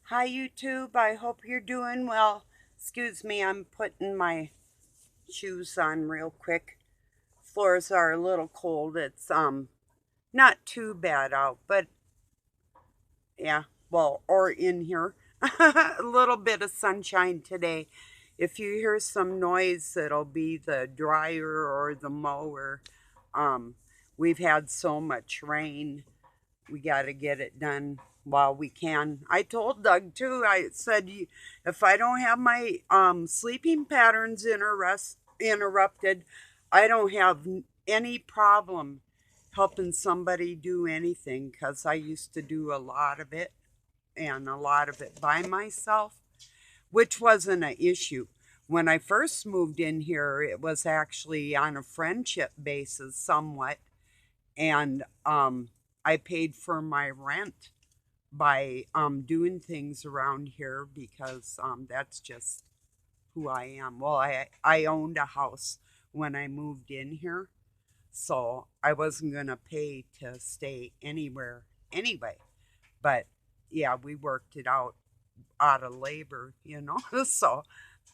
Hi, YouTube. I hope you're doing well. Excuse me, I'm putting my shoes on real quick. Floors are a little cold. It's not too bad out, but yeah, well, or in here. A little bit of sunshine today. If you hear some noise, it'll be the dryer or the mower. Um, we've had so much rain. We got to get it done while we can. I told Doug too. I said, if I don't have my sleeping patterns interrupted, I don't have any problem helping somebody do anything because I used to do a lot of it and a lot of it by myself, which wasn't an issue. When I first moved in here, it was actually on a friendship basis somewhat, and I paid for my rent by doing things around here because that's just who I am. Well, I owned a house when I moved in here, so I wasn't going to pay to stay anywhere anyway. But yeah, we worked it out of labor. So,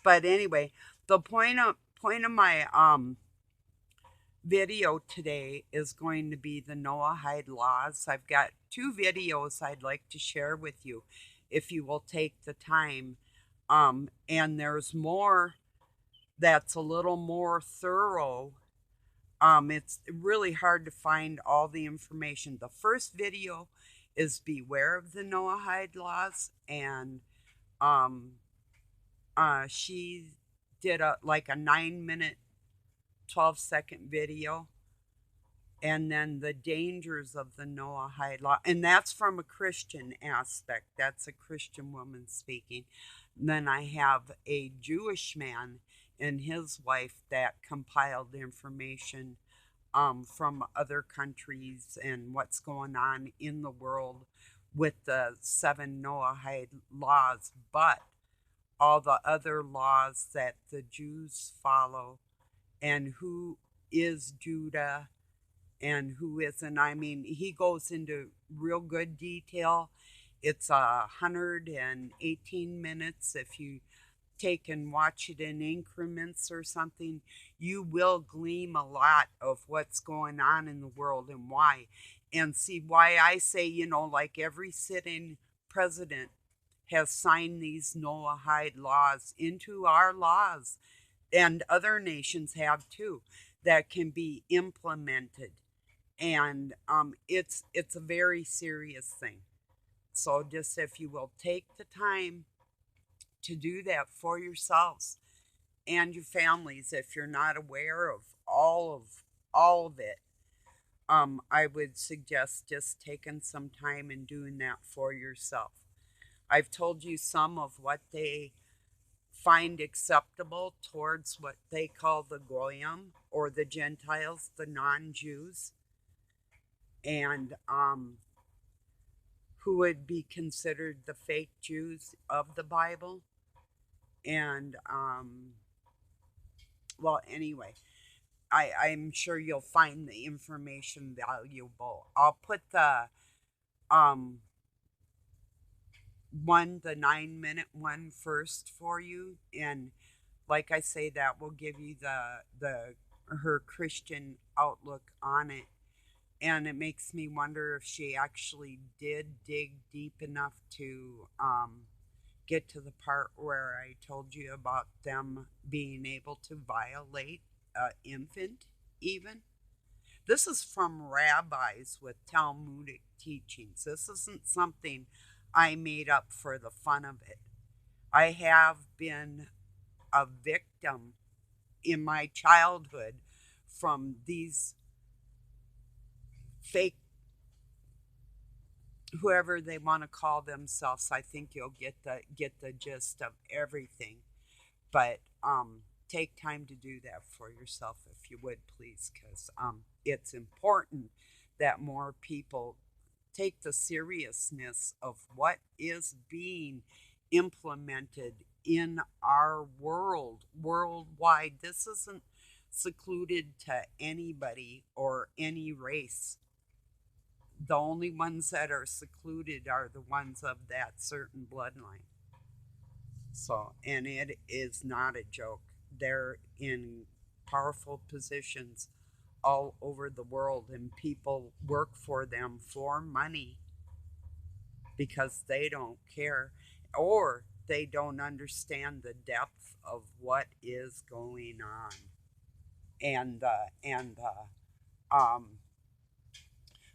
but anyway, the point of my video today is going to be the Noahide laws. I've got two videos I'd like to share with you if you will take the time. And there's more that's a little more thorough. It's really hard to find all the information. The first video is Beware of the Noahide laws, and um, she did a 9 minute, 12-second video, and then the dangers of the Noahide law. And that's from a Christian aspect. That's a Christian woman speaking. And then I have a Jewish man and his wife that compiled information from other countries and what's going on in the world with the seven Noahide laws, but all the other laws that the Jews follow and who is Judah and who isn't. I mean, he goes into real good detail. It's 118 minutes. If you take and watch it in increments or something, you will glean a lot of what's going on in the world and why. And see why I say, like every sitting president has signed these Noahide laws into our laws, and other nations have too, that can be implemented, and it's a very serious thing. So just if you will take the time to do that for yourselves and your families, if you're not aware of all of it, I would suggest just taking some time and doing that for yourself. I've told you some of what they find acceptable towards what they call the goyim, or the Gentiles, the non-Jews, and who would be considered the fake Jews of the Bible. And, well, anyway, I'm sure you'll find the information valuable. I'll put um, the 9 minute one first for you. And like I say, that will give you the her Christian outlook on it. And it makes me wonder if she actually did dig deep enough to get to the part where I told you about them being able to violate an infant, even. This is from rabbis with Talmudic teachings. This isn't something I made up for the fun of it. I have been a victim in my childhood from these fake, whoever they want to call themselves. I think you'll get the gist of everything. But take time to do that for yourself if you would, please, because it's important that more people take the seriousness of what is being implemented in our world worldwide. This isn't secluded to anybody or any race. the only ones that are secluded are the ones of that certain bloodline. So, and it is not a joke. They're in powerful positions all over the world, and people work for them for money because they don't care, or they don't understand the depth of what is going on. And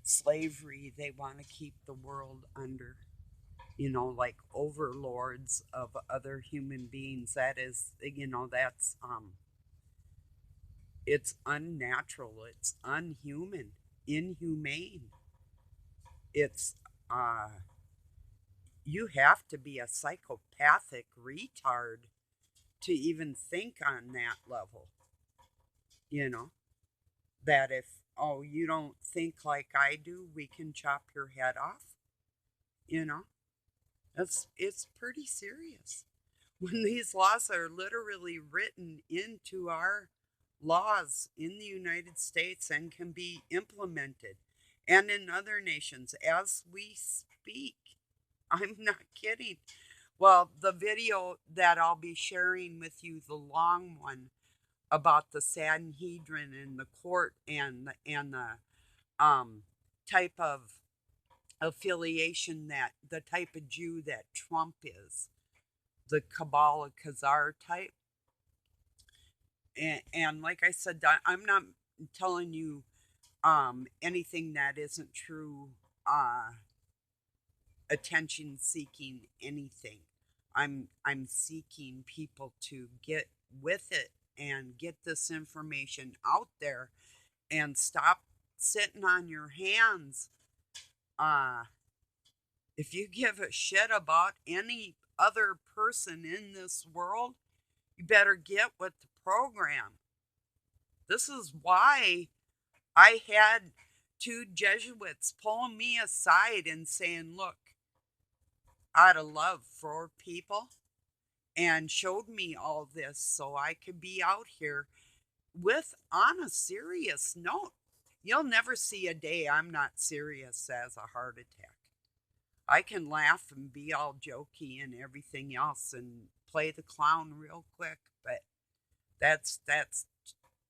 slavery, they want to keep the world under, like overlords of other human beings. That is, that's it's unnatural, it's unhuman, inhumane. It's uh you have to be a psychopathic retard to even think on that level, you know, that if, oh, you don't think like I do, we can chop your head off, you know. It's pretty serious. When these laws are literally written into our laws in the United States and can be implemented and in other nations as we speak. I'm not kidding. Well, the video that I'll be sharing with you, the long one about the Sanhedrin and the court and the type of affiliation, that the type of Jew that Trump is, the Kabbalah Khazar type. And like I said, I'm not telling you anything that isn't true, attention seeking anything. I'm seeking people to get with it and get this information out there and stop sitting on your hands. Uh, if you give a shit about any other person in this world, you better get with the program. This is why I had two Jesuits pulling me aside and saying, look, out of love for people, and showed me all this so I could be out here with, on a serious note. You'll never see a day I'm not serious as a heart attack. I can laugh and be all jokey and everything else and play the clown real quick, but that's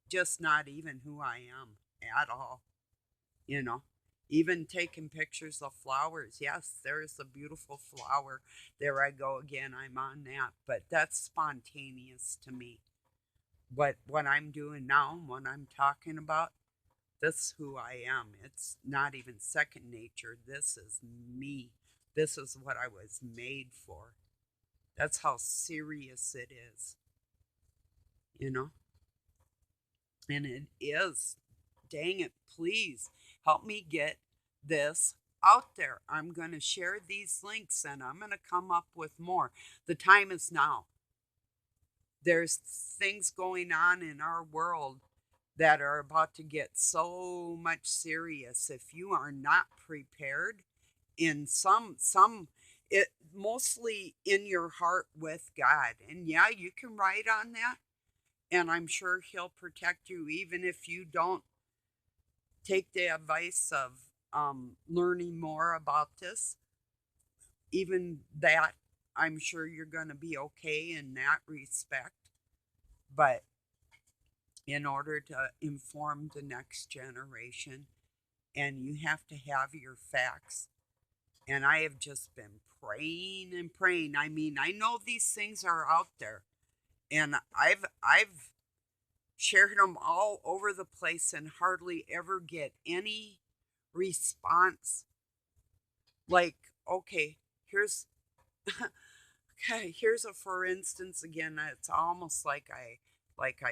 just not even who I am at all, you know. Even taking pictures of flowers. Yes, there's a beautiful flower. There I go again. I'm on that, but that's spontaneous to me. What I'm doing now, what I'm talking about, this is who I am. It's not even second nature. This is me. This is what I was made for. That's how serious it is, you know? And it is. Dang it, please help me get this out there. I'm going to share these links and I'm going to come up with more. The time is now. There's things going on in our world that are about to get so much serious. If you are not prepared in some it mostly in your heart with God. And yeah, you can write on that, and I'm sure he'll protect you even if you don't take the advice of learning more about this. Even that, I'm sure you're going to be okay in that respect. But in order to inform the next generation, and you have to have your facts. And I have just been praying and praying. I mean, I know these things are out there, and I've shared them all over the place and hardly ever get any response. Like, okay, here's okay, here's a for instance again. It's almost like I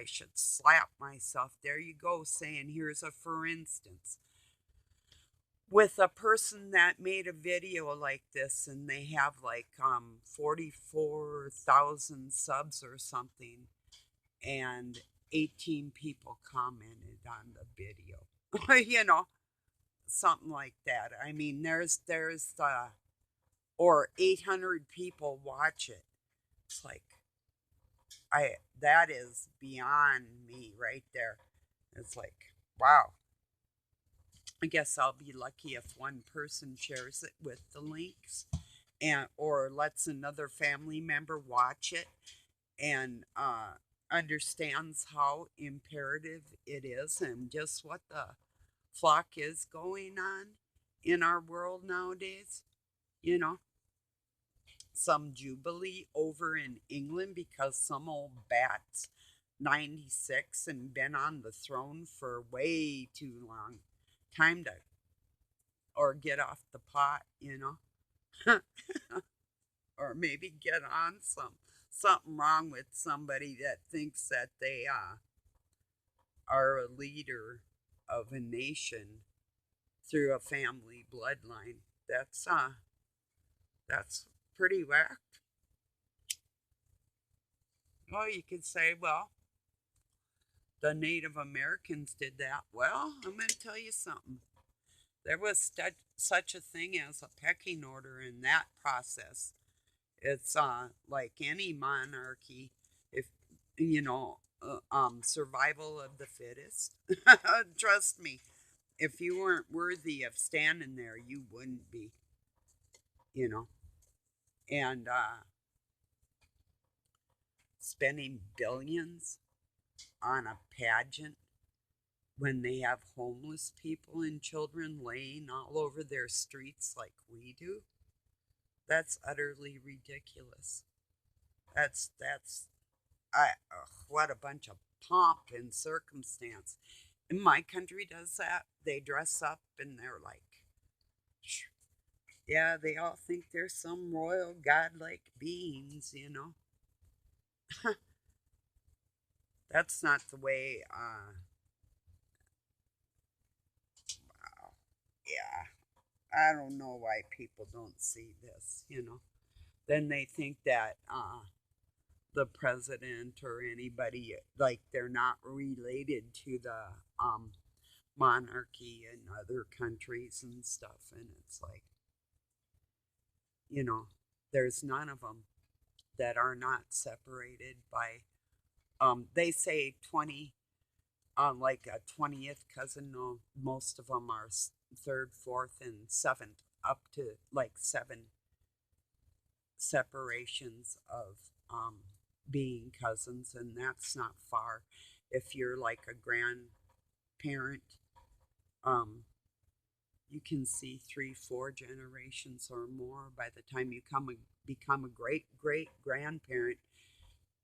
should slap myself. There you go, saying here's a for instance. With a person that made a video like this, and they have like 44,000 subs or something, and 18 people commented on the video. You know, something like that. I mean, there's or 800 people watch it. It's like, that is beyond me right there. It's like, wow. I guess I'll be lucky if one person shares it with the links and or lets another family member watch it and understands how imperative it is and just what the flock is going on in our world nowadays. You know, some jubilee over in England because some old bat's 96 and been on the throne for way too long. Time to or get off the pot, you know. Or maybe get on something wrong with somebody that thinks that they are a leader of a nation through a family bloodline. That's pretty whacked. Well, you could say, well, the Native Americans did that. Well, I'm going to tell you something. There was such a thing as a pecking order in that process. It's like any monarchy, if you know, survival of the fittest. Trust me, if you weren't worthy of standing there, you wouldn't be. You know, and spending billions on a pageant when they have homeless people and children laying all over their streets like we do, that's utterly ridiculous. That's what a bunch of pomp and circumstance. And my country does that. They dress up and they're like, yeah, they all think they're some royal godlike beings, you know. That's not the way. Yeah, I don't know why people don't see this, you know. Then they think that the president or anybody like they're not related to the um, monarchy in other countries and stuff, and it's like, you know, there's none of them that are not separated by. They say 20, like a 20th cousin. No, most of them are third, fourth, and seventh, up to like seven separations of being cousins, and that's not far. If you're like a grandparent, um, you can see three, four generations or more by the time you become a great grandparent.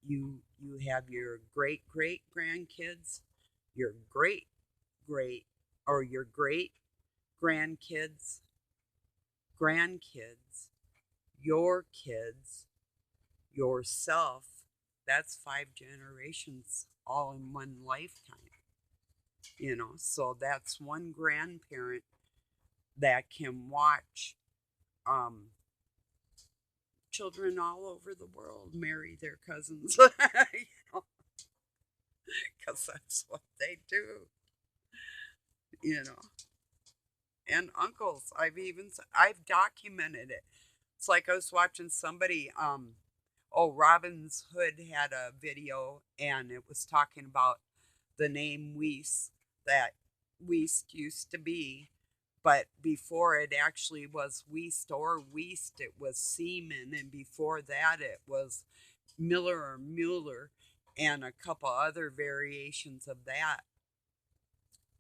You have your great grandkids, your great or your great grandkids, grandkids, your kids, yourself. That's five generations all in one lifetime. You know, so that's one grandparent that can watch um, children all over the world marry their cousins, you know, because that's what they do, you know. And uncles, I've documented it. It's like I was watching somebody. Oh, Robin's Hood had a video, and it was talking about the name Weiss that Weist used to be. But before it actually was Weist or Weist, it was Seaman. And before that, it was Miller or Mueller and a couple other variations of that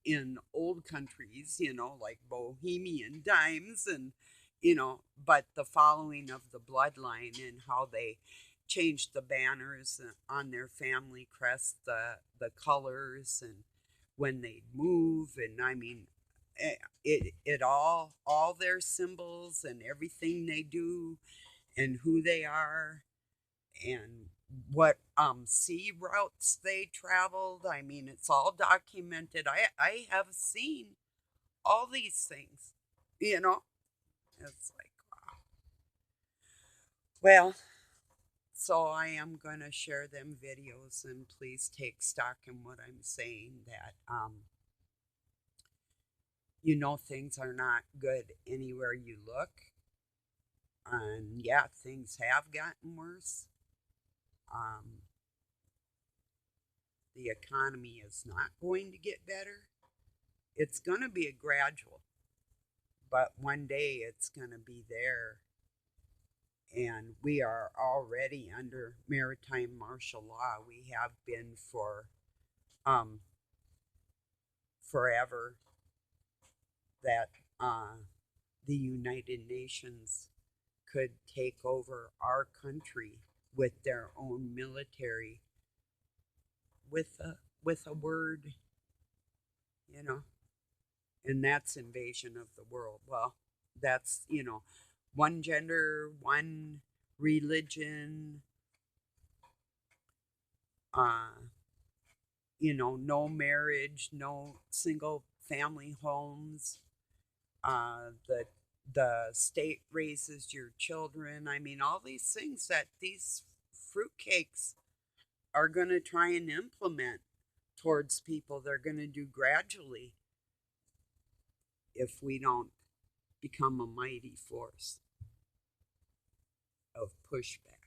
in old countries, you know, like Bohemian Dimes and, you know, but the following of the bloodline and how they changed the banners on their family crest, the colors and when they'd move. And I mean, it all their symbols and everything they do and who they are and what sea routes they traveled. I mean, it's all documented. I have seen all these things, you know. It's like, wow. Well, so I am going to share them videos and please take stock in what I'm saying that you know things are not good anywhere you look. And yeah, things have gotten worse. Um, the economy is not going to get better. It's going to be a gradual, but one day it's going to be there. And we are already under maritime martial law. We have been for um, forever, that the United Nations could take over our country with their own military, with a word, you know, and that's invasion of the world. Well, that's, one gender, one religion, uh, no marriage, no single family homes. The state raises your children. I mean, all these things that these fruitcakes are going to try and implement towards people. They're going to do gradually if we don't become a mighty force of pushback.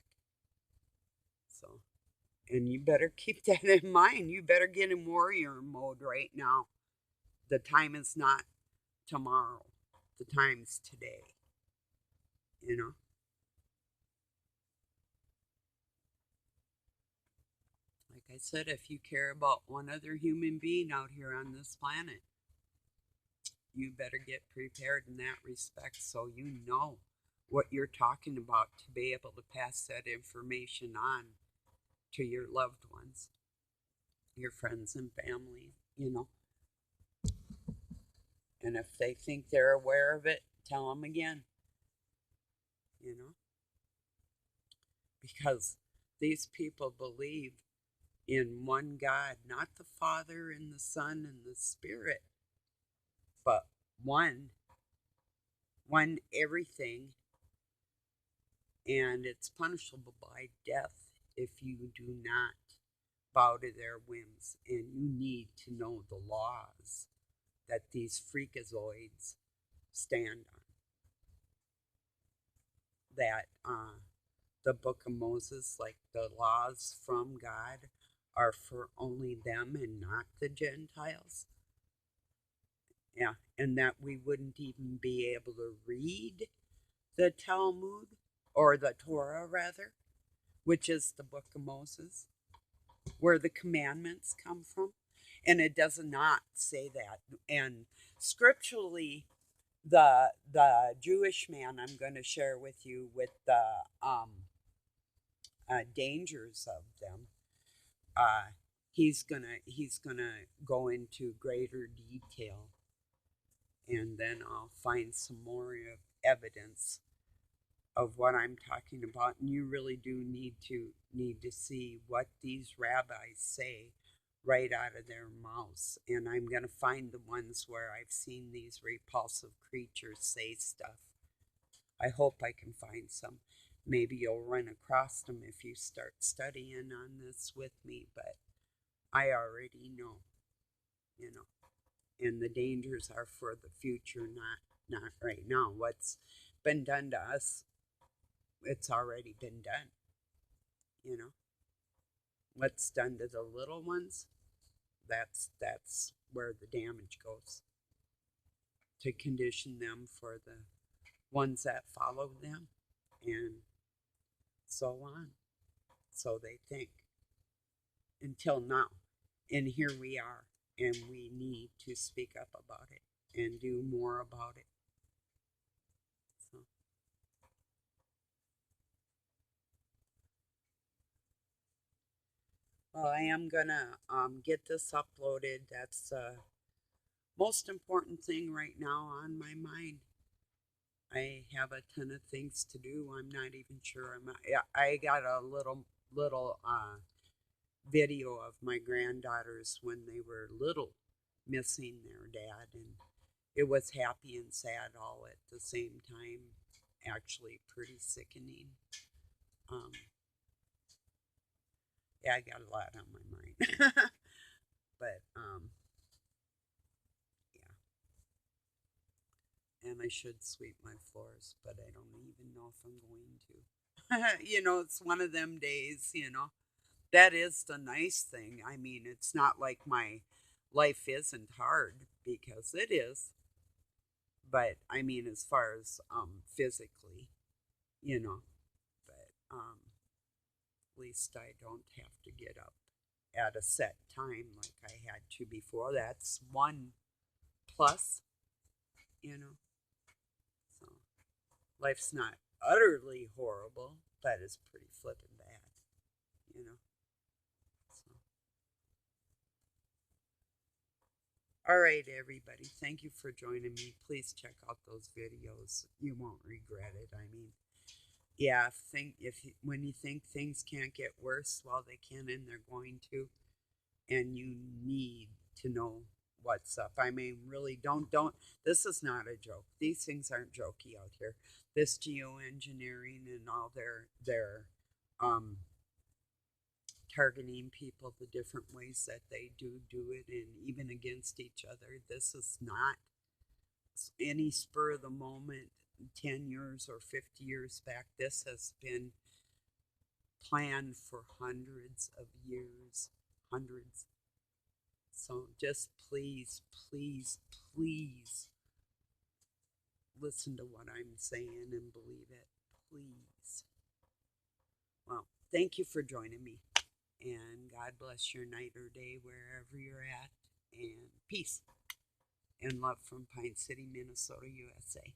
So, and you better keep that in mind. You better get in warrior mode right now. The time is not tomorrow, the time's today, you know. Like I said, if you care about one other human being out here on this planet, you better get prepared in that respect so you know what you're talking about to be able to pass that information on to your loved ones, your friends and family. And if they think they're aware of it, tell them again, you know, because these people believe in one God, not the Father and the Son and the Spirit, but one, one everything, and it's punishable by death if you do not bow to their whims. And you need to know the laws that these freakazoids stand on. That the Book of Moses, like the laws from God, are for only them and not the Gentiles. Yeah, and that we wouldn't even be able to read the Talmud, or the Torah rather, which is the Book of Moses, where the commandments come from. And it does not say that. And scripturally, the Jewish man I'm going to share with you, with the dangers of them, uh, he's gonna go into greater detail, and then I'll find some more evidence of what I'm talking about. And you really do need to see what these rabbis say right out of their mouths. And I'm going to find the ones where I've seen these repulsive creatures say stuff. I hope I can find some. Maybe you'll run across them if you start studying on this with me, but I already know, you know. And the dangers are for the future, not right now. What's been done to us, it's already been done, you know. What's done to the little ones, that's where the damage goes, to condition them for the ones that follow them, and so on. So they think, until now. And here we are, and we need to speak up about it and do more about it. So, well, I am gonna get this uploaded. That's the most important thing right now on my mind. I have a ton of things to do. I'm not even sure. I got a little video of my granddaughters when they were little, missing their dad, and it was happy and sad all at the same time. Actually, pretty sickening. Um, yeah, I got a lot on my mind, but yeah, and I should sweep my floors, but I don't even know if I'm going to. It's one of them days. That is the nice thing. I mean, it's not like my life isn't hard, because it is. But I mean, as far as physically, you know, but at least I don't have to get up at a set time like I had to before. That's one plus, you know. So life's not utterly horrible, but it's pretty flippin' bad, you know. So, all right, everybody. Thank you for joining me. Please check out those videos. You won't regret it. I mean, yeah, when you think things can't get worse, well, they can, and they're going to, and you need to know what's up. I mean, really, don't. This is not a joke. These things aren't jokey out here. This geoengineering and all their um targeting people the different ways that they do it, and even against each other. This is not any spur of the moment 10 years or 50 years back. This has been planned for hundreds of years, hundreds. So just please, please, please listen to what I'm saying and believe it. Please. Well, thank you for joining me. And God bless your night or day wherever you're at. And peace and love from Pine City, Minnesota, USA.